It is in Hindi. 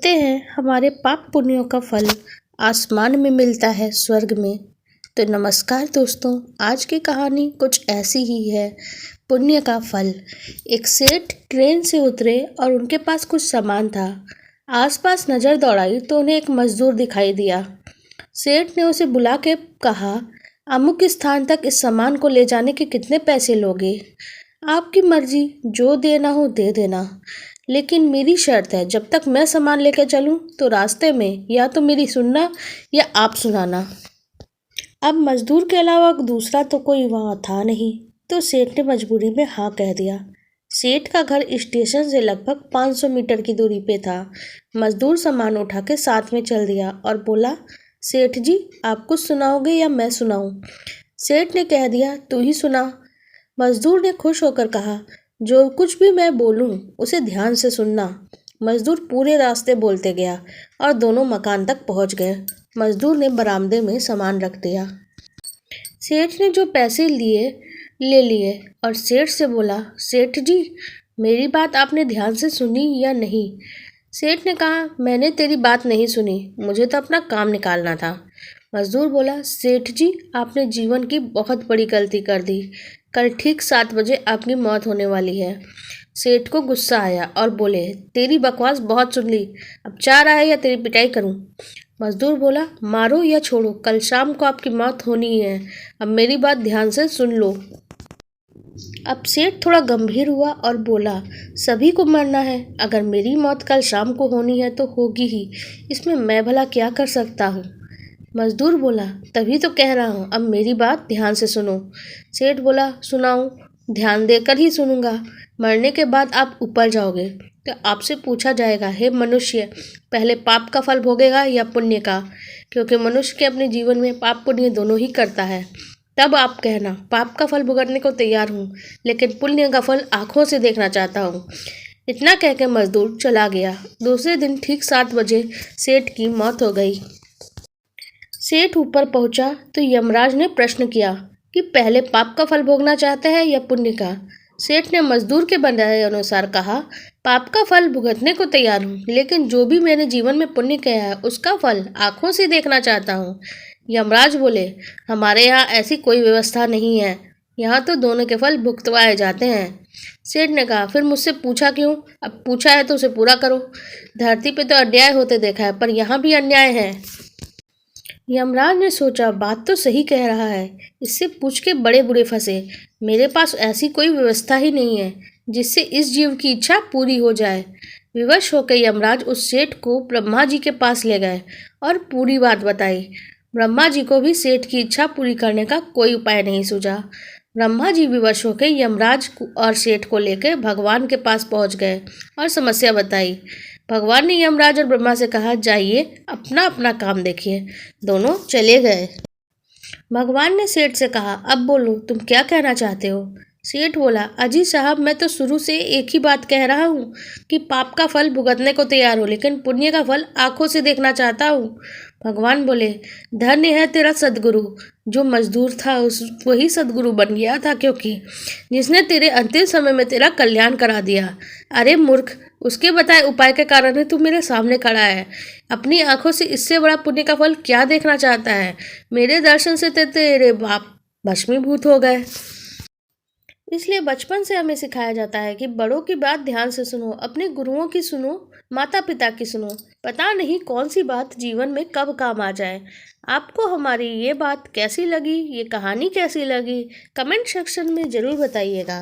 बोलते हैं हमारे पाप पुण्यों का फल आसमान में मिलता है स्वर्ग में। तो नमस्कार दोस्तों, आज की कहानी कुछ ऐसी ही है। पुण्य का फल। एक सेठ ट्रेन से उतरे और उनके पास कुछ सामान था। आसपास नज़र दौड़ाई तो उन्हें एक मजदूर दिखाई दिया। सेठ ने उसे बुला के कहा, अमुक स्थान तक इस सामान को ले जाने के कितने पैसे लोगे? आपकी मर्जी, जो देना हो दे देना, लेकिन मेरी शर्त है, जब तक मैं सामान लेकर चलूं तो रास्ते में या तो मेरी सुनना या आप सुनाना। अब मजदूर के अलावा दूसरा तो कोई वहां था नहीं, तो सेठ ने मजबूरी में हाँ कह दिया। सेठ का घर स्टेशन से लगभग 500 मीटर की दूरी पे था। मजदूर सामान उठा के साथ में चल दिया और बोला, सेठ जी, आप कुछ सुनाओगे या मैं सुनाऊं? सेठ ने कह दिया, तू ही सुना। मजदूर ने खुश होकर कहा, जो कुछ भी मैं बोलूं उसे ध्यान से सुनना। मजदूर पूरे रास्ते बोलते गया और दोनों मकान तक पहुंच गए। मजदूर ने बरामदे में सामान रख दिया। सेठ ने जो पैसे लिए ले लिए और सेठ से बोला, सेठ जी, मेरी बात आपने ध्यान से सुनी या नहीं? सेठ ने कहा, मैंने तेरी बात नहीं सुनी, मुझे तो अपना काम निकालना था। मजदूर बोला, सेठ जी, आपने जीवन की बहुत बड़ी गलती कर दी। कल ठीक 7 बजे आपकी मौत होने वाली है। सेठ को गुस्सा आया और बोले, तेरी बकवास बहुत सुन ली, अब चाह रहा है या तेरी पिटाई करूं? मजदूर बोला, मारो या छोड़ो, कल शाम को आपकी मौत होनी ही है। अब मेरी बात ध्यान से सुन लो। अब सेठ थोड़ा गंभीर हुआ और बोला, सभी को मरना है, अगर मेरी मौत कल शाम को होनी है तो होगी ही, इसमें मैं भला क्या कर सकता हूँ? मजदूर बोला, तभी तो कह रहा हूँ, अब मेरी बात ध्यान से सुनो। सेठ बोला, सुनाऊं? ध्यान देकर ही सुनूंगा। मरने के बाद आप ऊपर जाओगे तो आपसे पूछा जाएगा, हे मनुष्य, पहले पाप का फल भोगेगा या पुण्य का? क्योंकि मनुष्य के अपने जीवन में पाप पुण्य दोनों ही करता है। तब आप कहना, पाप का फल भुगतने को तैयार हूँ, लेकिन पुण्य का फल आंखों से देखना चाहता हूँ। इतना कह के मजदूर चला गया। दूसरे दिन ठीक 7 बजे सेठ की मौत हो गई। सेठ ऊपर पहुंचा तो यमराज ने प्रश्न किया कि पहले पाप का फल भोगना चाहता है या पुण्य का? सेठ ने मजदूर के बताए अनुसार कहा, पाप का फल भुगतने को तैयार हूँ, लेकिन जो भी मैंने जीवन में पुण्य किया है उसका फल आंखों से देखना चाहता हूँ। यमराज बोले, हमारे यहाँ ऐसी कोई व्यवस्था नहीं है, यहाँ तो दोनों के फल भुगतवाए जाते हैं। सेठ ने कहा, फिर मुझसे पूछा क्यों? अब पूछा है तो उसे पूरा करो। धरती पे तो अन्याय होते देखा है, पर यहाँ भी अन्याय है। यमराज ने सोचा, बात तो सही कह रहा है, इससे पूछ के बड़े बुरे फंसे। मेरे पास ऐसी कोई व्यवस्था ही नहीं है जिससे इस जीव की इच्छा पूरी हो जाए। विवश होकर यमराज उस सेठ को ब्रह्मा जी के पास ले गए और पूरी बात बताई। ब्रह्मा जी को भी सेठ की इच्छा पूरी करने का कोई उपाय नहीं सूझा। ब्रह्मा जी विवश होकर यमराज और सेठ को लेकर भगवान के पास पहुंच गए और समस्या बताई। भगवान ने यमराज और ब्रह्मा से कहा, जाइए अपना अपना काम देखिए। दोनों चले गए। भगवान ने सेठ से कहा, अब बोलो, तुम क्या कहना चाहते हो? सेठ बोला, अजी साहब, मैं तो शुरू से एक ही बात कह रहा हूँ कि पाप का फल भुगतने को तैयार हो, लेकिन पुण्य का फल आंखों से देखना चाहता हूँ। भगवान बोले, धन्य है तेरा सदगुरु। जो मजदूर था उस वही सदगुरु बन गया था, क्योंकि जिसने तेरे अंतिम समय में तेरा कल्याण करा दिया। अरे मूर्ख, उसके बताए उपाय के कारण ही तू मेरे सामने खड़ा है। अपनी आंखों से इससे बड़ा पुण्य का फल क्या देखना चाहता है? मेरे दर्शन से तेरे बाप भस्मीभूत हो गए। इसलिए बचपन से हमें सिखाया जाता है कि बड़ों की बात ध्यान से सुनो, अपने गुरुओं की सुनो, माता पिता की सुनो। पता नहीं कौन सी बात जीवन में कब काम आ जाए। आपको हमारी ये बात कैसी लगी, ये कहानी कैसी लगी, कमेंट सेक्शन में ज़रूर बताइएगा।